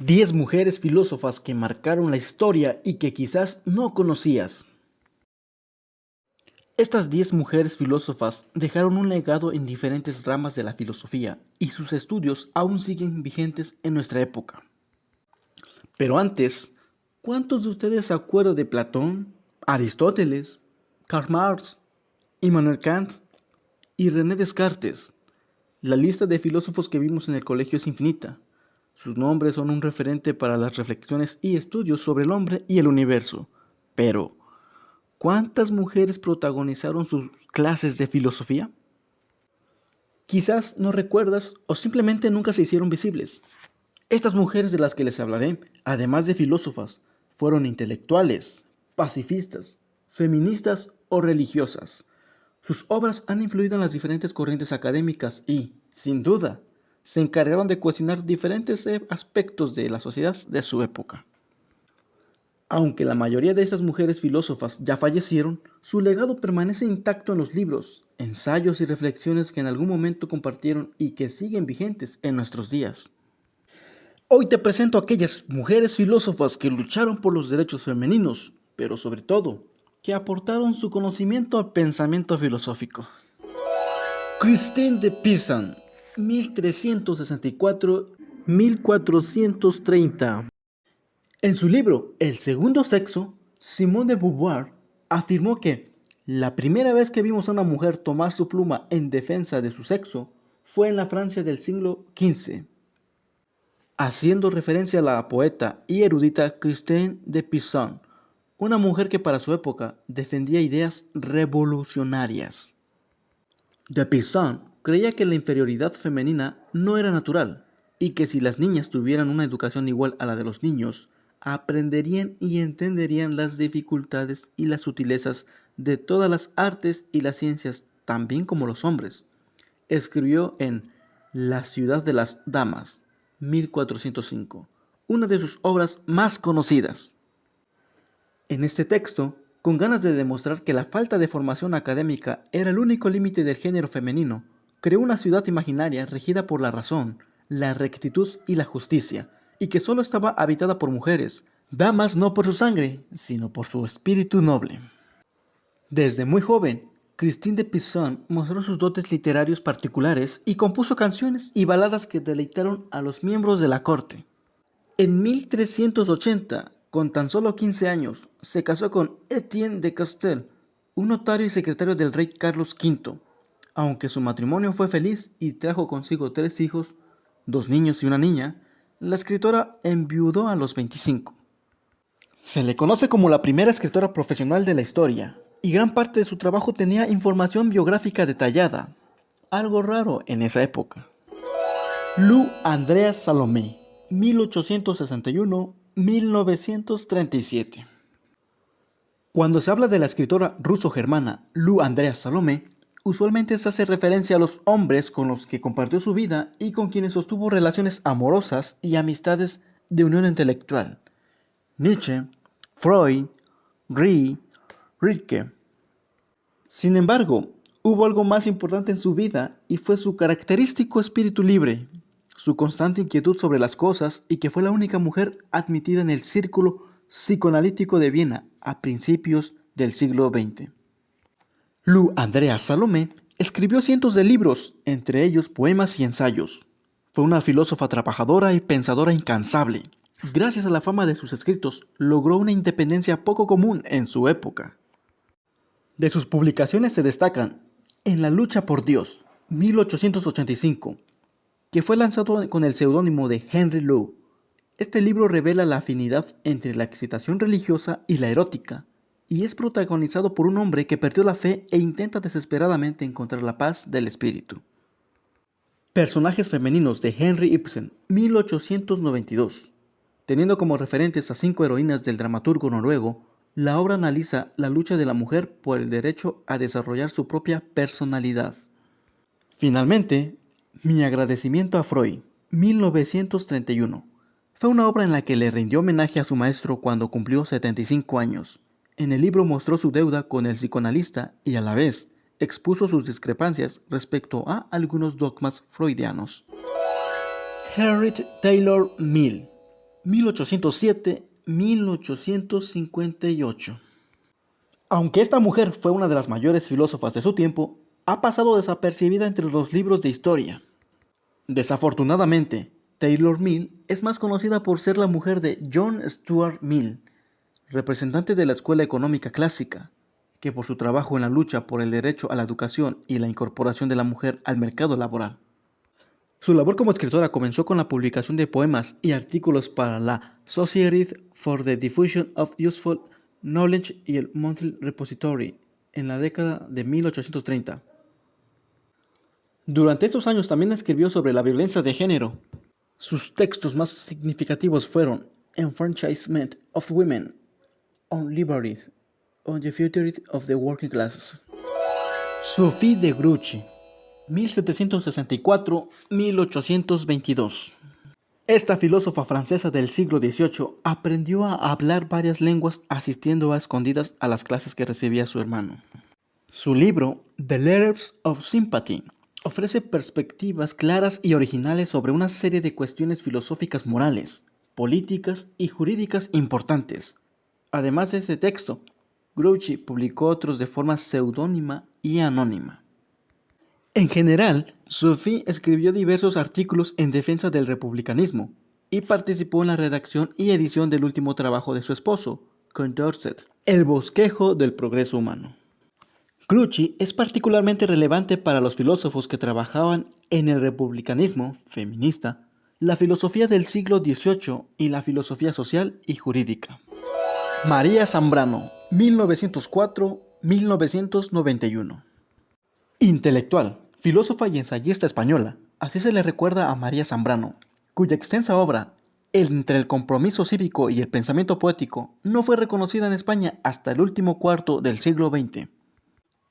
10 mujeres filósofas que marcaron la historia y que quizás no conocías. Estas 10 mujeres filósofas dejaron un legado en diferentes ramas de la filosofía y sus estudios aún siguen vigentes en nuestra época. Pero antes, ¿cuántos de ustedes se acuerdan de Platón, Aristóteles, Karl Marx, Immanuel Kant y René Descartes? La lista de filósofos que vimos en el colegio es infinita. Sus nombres son un referente para las reflexiones y estudios sobre el hombre y el universo. Pero, ¿cuántas mujeres protagonizaron sus clases de filosofía? Quizás no recuerdas o simplemente nunca se hicieron visibles. Estas mujeres de las que les hablaré, además de filósofas, fueron intelectuales, pacifistas, feministas o religiosas. Sus obras han influido en las diferentes corrientes académicas y, sin duda, se encargaron de cuestionar diferentes aspectos de la sociedad de su época. Aunque la mayoría de estas mujeres filósofas ya fallecieron, su legado permanece intacto en los libros, ensayos y reflexiones que en algún momento compartieron y que siguen vigentes en nuestros días. Hoy te presento a aquellas mujeres filósofas que lucharon por los derechos femeninos, pero sobre todo, que aportaron su conocimiento al pensamiento filosófico. Christine de Pizan, 1364-1430. En su libro El segundo sexo, Simone de Beauvoir afirmó que la primera vez que vimos a una mujer tomar su pluma en defensa de su sexo fue en la Francia del siglo XV, haciendo referencia a la poeta y erudita Christine de Pizan, una mujer que para su época defendía ideas revolucionarias. De Pizan creía que la inferioridad femenina no era natural y que si las niñas tuvieran una educación igual a la de los niños, aprenderían y entenderían las dificultades y las sutilezas de todas las artes y las ciencias, tan bien como los hombres. Escribió en La ciudad de las damas, 1405, una de sus obras más conocidas. En este texto, con ganas de demostrar que la falta de formación académica era el único límite del género femenino, creó una ciudad imaginaria regida por la razón, la rectitud y la justicia, y que solo estaba habitada por mujeres, damas no por su sangre, sino por su espíritu noble. Desde muy joven, Christine de Pizan mostró sus dotes literarios particulares y compuso canciones y baladas que deleitaron a los miembros de la corte. En 1380, con tan solo 15 años, se casó con Etienne de Castel, un notario y secretario del rey Carlos V. Aunque su matrimonio fue feliz y trajo consigo 3 hijos, 2 niños y una niña, la escritora enviudó a los 25. Se le conoce como la primera escritora profesional de la historia, y gran parte de su trabajo tenía información biográfica detallada, algo raro en esa época. Lou Andrea Salomé, 1861-1937. Cuando se habla de la escritora ruso-germana Lou Andrea Salomé, usualmente se hace referencia a los hombres con los que compartió su vida y con quienes sostuvo relaciones amorosas y amistades de unión intelectual. Nietzsche, Freud, Rilke. Sin embargo, hubo algo más importante en su vida y fue su característico espíritu libre, su constante inquietud sobre las cosas y que fue la única mujer admitida en el círculo psicoanalítico de Viena a principios del siglo XX. Lou Andrea Salomé escribió cientos de libros, entre ellos poemas y ensayos. Fue una filósofa trabajadora y pensadora incansable. Gracias a la fama de sus escritos, logró una independencia poco común en su época. De sus publicaciones se destacan En la lucha por Dios, 1885, que fue lanzado con el seudónimo de Henry Lou. Este libro revela la afinidad entre la excitación religiosa y la erótica, y es protagonizado por un hombre que perdió la fe e intenta desesperadamente encontrar la paz del espíritu. Personajes femeninos de Henry Ibsen, 1892. Teniendo como referentes a 5 heroínas del dramaturgo noruego, la obra analiza la lucha de la mujer por el derecho a desarrollar su propia personalidad. Finalmente, Mi agradecimiento a Freud, 1931. Fue una obra en la que le rindió homenaje a su maestro cuando cumplió 75 años. En el libro mostró su deuda con el psicoanalista y a la vez expuso sus discrepancias respecto a algunos dogmas freudianos. Harriet Taylor Mill, 1807-1858. Aunque esta mujer fue una de las mayores filósofas de su tiempo, ha pasado desapercibida entre los libros de historia. Desafortunadamente, Taylor Mill es más conocida por ser la mujer de John Stuart Mill, representante de la Escuela Económica Clásica, que por su trabajo en la lucha por el derecho a la educación y la incorporación de la mujer al mercado laboral. Su labor como escritora comenzó con la publicación de poemas y artículos para la Society for the Diffusion of Useful Knowledge y el Monthly Repository en la década de 1830. Durante estos años también escribió sobre la violencia de género. Sus textos más significativos fueron Enfranchisement of Women, On Liberty, On the Future of the Working Classes. Sophie de Gruchy, 1764-1822. Esta filósofa francesa del siglo XVIII aprendió a hablar varias lenguas asistiendo a escondidas a las clases que recibía su hermano. Su libro, The Letters of Sympathy, ofrece perspectivas claras y originales sobre una serie de cuestiones filosóficas morales, políticas y jurídicas importantes. Además de este texto, Grouchy publicó otros de forma seudónima y anónima. En general, Sophie escribió diversos artículos en defensa del republicanismo y participó en la redacción y edición del último trabajo de su esposo, Condorcet, El bosquejo del progreso humano. Grouchy es particularmente relevante para los filósofos que trabajaban en el republicanismo feminista, la filosofía del siglo XVIII y la filosofía social y jurídica. María Zambrano, 1904-1991. Intelectual, filósofa y ensayista española, así se le recuerda a María Zambrano, cuya extensa obra, Entre el compromiso cívico y el pensamiento poético, no fue reconocida en España hasta el último cuarto del siglo XX.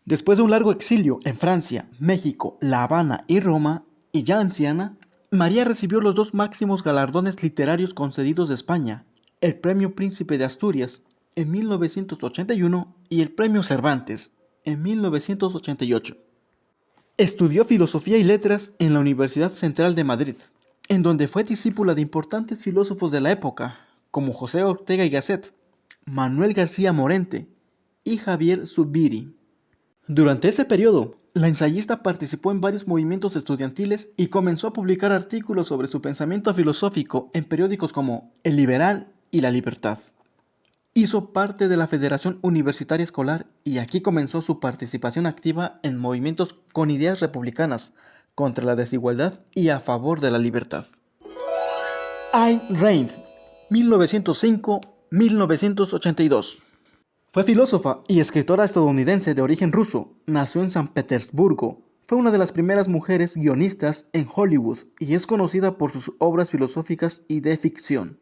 Después de un largo exilio en Francia, México, La Habana y Roma, y ya anciana, María recibió los dos máximos galardones literarios concedidos de España, el Premio Príncipe de Asturias en 1981 y el Premio Cervantes en 1988. Estudió Filosofía y Letras en la Universidad Central de Madrid, en donde fue discípula de importantes filósofos de la época, como José Ortega y Gasset, Manuel García Morente y Javier Zubiri. Durante ese periodo, la ensayista participó en varios movimientos estudiantiles y comenzó a publicar artículos sobre su pensamiento filosófico en periódicos como El Liberal y La Libertad. Hizo parte de la Federación Universitaria Escolar y aquí comenzó su participación activa en movimientos con ideas republicanas contra la desigualdad y a favor de la libertad. Ayn Rand, 1905-1982. Fue filósofa y escritora estadounidense de origen ruso. Nació en San Petersburgo. Fue una de las primeras mujeres guionistas en Hollywood y es conocida por sus obras filosóficas y de ficción.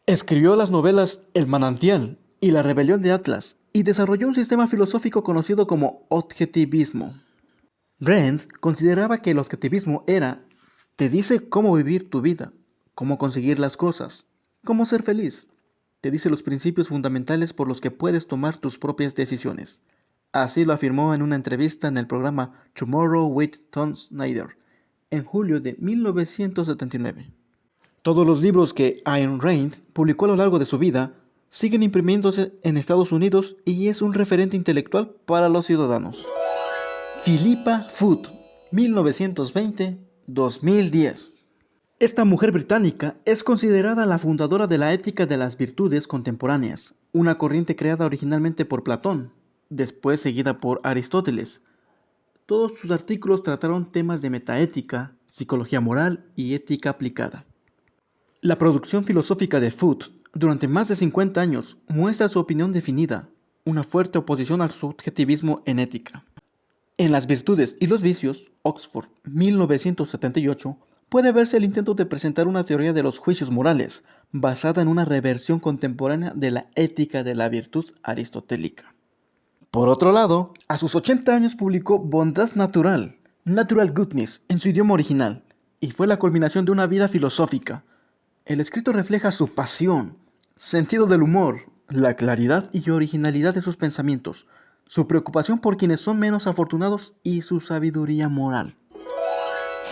Escribió las novelas El Manantial y La Rebelión de Atlas y desarrolló un sistema filosófico conocido como objetivismo. Rand consideraba que el objetivismo te dice cómo vivir tu vida, cómo conseguir las cosas, cómo ser feliz. Te dice los principios fundamentales por los que puedes tomar tus propias decisiones. Así lo afirmó en una entrevista en el programa Tomorrow with Tom Snyder, en julio de 1979. Todos los libros que Ayn Rand publicó a lo largo de su vida siguen imprimiéndose en Estados Unidos y es un referente intelectual para los ciudadanos. Philippa Foot, 1920-2010. Esta mujer británica es considerada la fundadora de la ética de las virtudes contemporáneas, una corriente creada originalmente por Platón, después seguida por Aristóteles. Todos sus artículos trataron temas de metaética, psicología moral y ética aplicada. La producción filosófica de Foot, durante más de 50 años, muestra su opinión definida, una fuerte oposición al subjetivismo en ética. En Las virtudes y los vicios, Oxford, 1978, puede verse el intento de presentar una teoría de los juicios morales, basada en una reversión contemporánea de la ética de la virtud aristotélica. Por otro lado, a sus 80 años publicó Bondad Natural, Natural Goodness, en su idioma original, y fue la culminación de una vida filosófica. El escrito refleja su pasión, sentido del humor, la claridad y originalidad de sus pensamientos, su preocupación por quienes son menos afortunados y su sabiduría moral.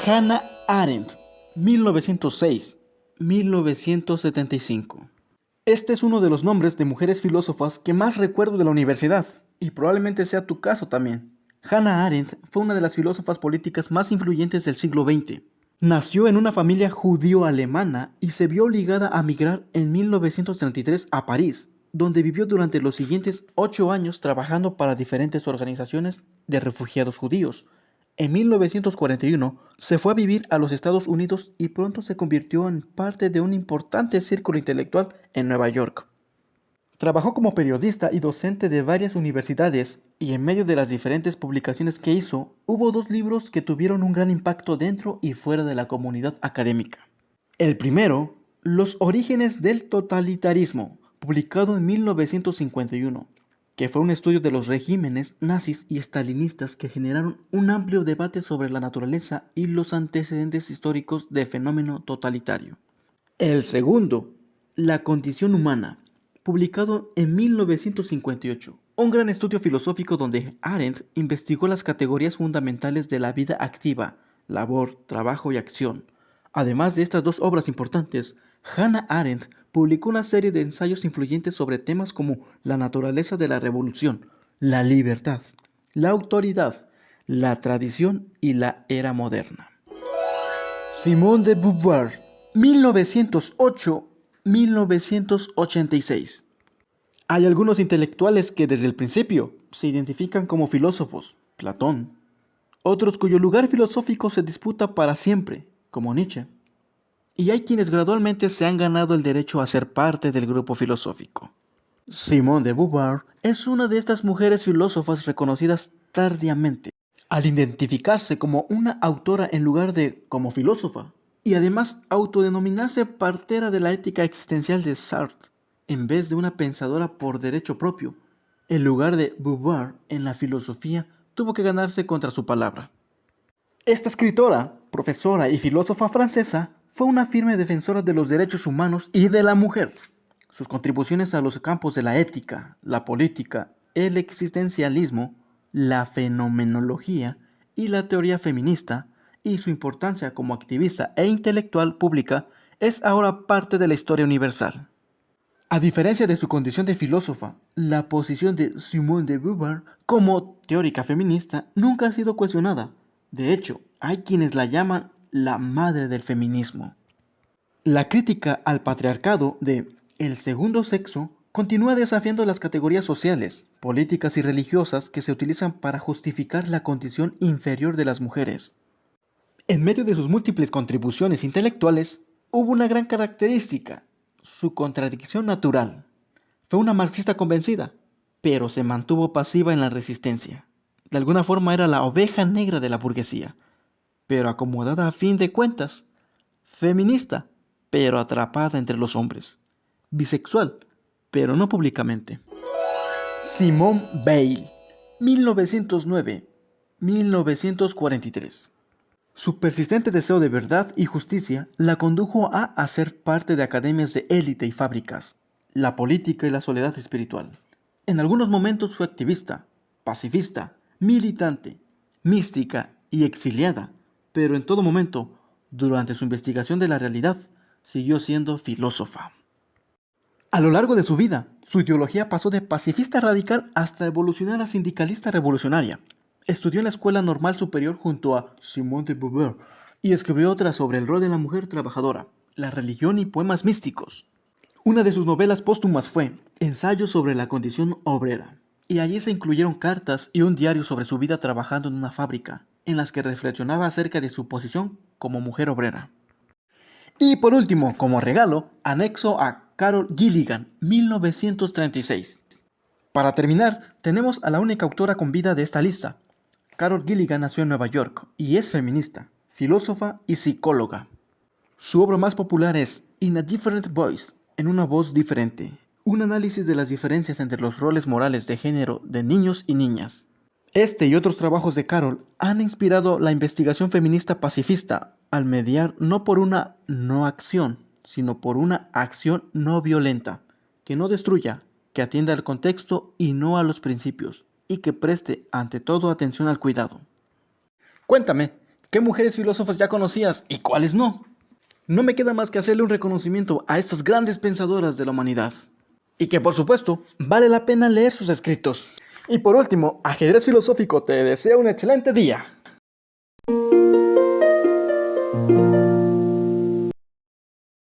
Hannah Arendt, 1906, 1975. Este es uno de los nombres de mujeres filósofas que más recuerdo de la universidad, y probablemente sea tu caso también. Hannah Arendt fue una de las filósofas políticas más influyentes del siglo XX. Nació en una familia judío-alemana y se vio obligada a migrar en 1933 a París, donde vivió durante los siguientes 8 años trabajando para diferentes organizaciones de refugiados judíos. En 1941 se fue a vivir a los Estados Unidos y pronto se convirtió en parte de un importante círculo intelectual en Nueva York. Trabajó como periodista y docente de varias universidades y en medio de las diferentes publicaciones que hizo, hubo 2 libros que tuvieron un gran impacto dentro y fuera de la comunidad académica. El primero, Los orígenes del totalitarismo, publicado en 1951, que fue un estudio de los regímenes nazis y estalinistas que generaron un amplio debate sobre la naturaleza y los antecedentes históricos del fenómeno totalitario. El segundo, La condición humana, publicado en 1958, un gran estudio filosófico donde Arendt investigó las categorías fundamentales de la vida activa, labor, trabajo y acción. Además de estas 2 obras importantes, Hannah Arendt publicó una serie de ensayos influyentes sobre temas como la naturaleza de la revolución, la libertad, la autoridad, la tradición y la era moderna. Simone de Beauvoir, 1908-1986. Hay algunos intelectuales que desde el principio se identifican como filósofos, Platón, otros cuyo lugar filosófico se disputa para siempre, como Nietzsche, y hay quienes gradualmente se han ganado el derecho a ser parte del grupo filosófico. Simone de Beauvoir es una de estas mujeres filósofas reconocidas tardíamente, al identificarse como una autora en lugar de como filósofa, y además autodenominarse partera de la ética existencial de Sartre, en vez de una pensadora por derecho propio. En lugar de Beauvoir en la filosofía, tuvo que ganarse contra su palabra. Esta escritora, profesora y filósofa francesa fue una firme defensora de los derechos humanos y de la mujer. Sus contribuciones a los campos de la ética, la política, el existencialismo, la fenomenología y la teoría feminista, y su importancia como activista e intelectual pública es ahora parte de la historia universal. A diferencia de su condición de filósofa, la posición de Simone de Beauvoir como teórica feminista nunca ha sido cuestionada. De hecho, hay quienes la llaman la madre del feminismo. La crítica al patriarcado de El segundo sexo continúa desafiando las categorías sociales, políticas y religiosas que se utilizan para justificar la condición inferior de las mujeres. En medio de sus múltiples contribuciones intelectuales, hubo una gran característica: su contradicción natural. Fue una marxista convencida, pero se mantuvo pasiva en la resistencia. De alguna forma era la oveja negra de la burguesía, pero acomodada a fin de cuentas. Feminista, pero atrapada entre los hombres. Bisexual, pero no públicamente. Simone Weil, 1909-1943. Su persistente deseo de verdad y justicia la condujo a hacer parte de academias de élite y fábricas, la política y la soledad espiritual. En algunos momentos fue activista, pacifista, militante, mística y exiliada, pero en todo momento, durante su investigación de la realidad, siguió siendo filósofa. A lo largo de su vida, su ideología pasó de pacifista radical hasta evolucionar a sindicalista revolucionaria. Estudió en la Escuela Normal Superior junto a Simone de Beauvoir y escribió otras sobre el rol de la mujer trabajadora, la religión y poemas místicos. Una de sus novelas póstumas fue Ensayos sobre la condición obrera, y allí se incluyeron cartas y un diario sobre su vida trabajando en una fábrica, en las que reflexionaba acerca de su posición como mujer obrera. Y por último, como regalo, anexo a Carol Gilligan, 1936. Para terminar, tenemos a la única autora con vida de esta lista. Carol Gilligan nació en Nueva York y es feminista, filósofa y psicóloga. Su obra más popular es In a Different Voice, en una voz diferente, un análisis de las diferencias entre los roles morales de género de niños y niñas. Este y otros trabajos de Carol han inspirado la investigación feminista pacifista al mediar no por una no acción, sino por una acción no violenta, que no destruya, que atienda al contexto y no a los principios, y que preste ante todo atención al cuidado. Cuéntame, ¿qué mujeres filósofas ya conocías y cuáles no? No me queda más que hacerle un reconocimiento a estas grandes pensadoras de la humanidad. Y que por supuesto, vale la pena leer sus escritos. Y por último, Ajedrez Filosófico te desea un excelente día.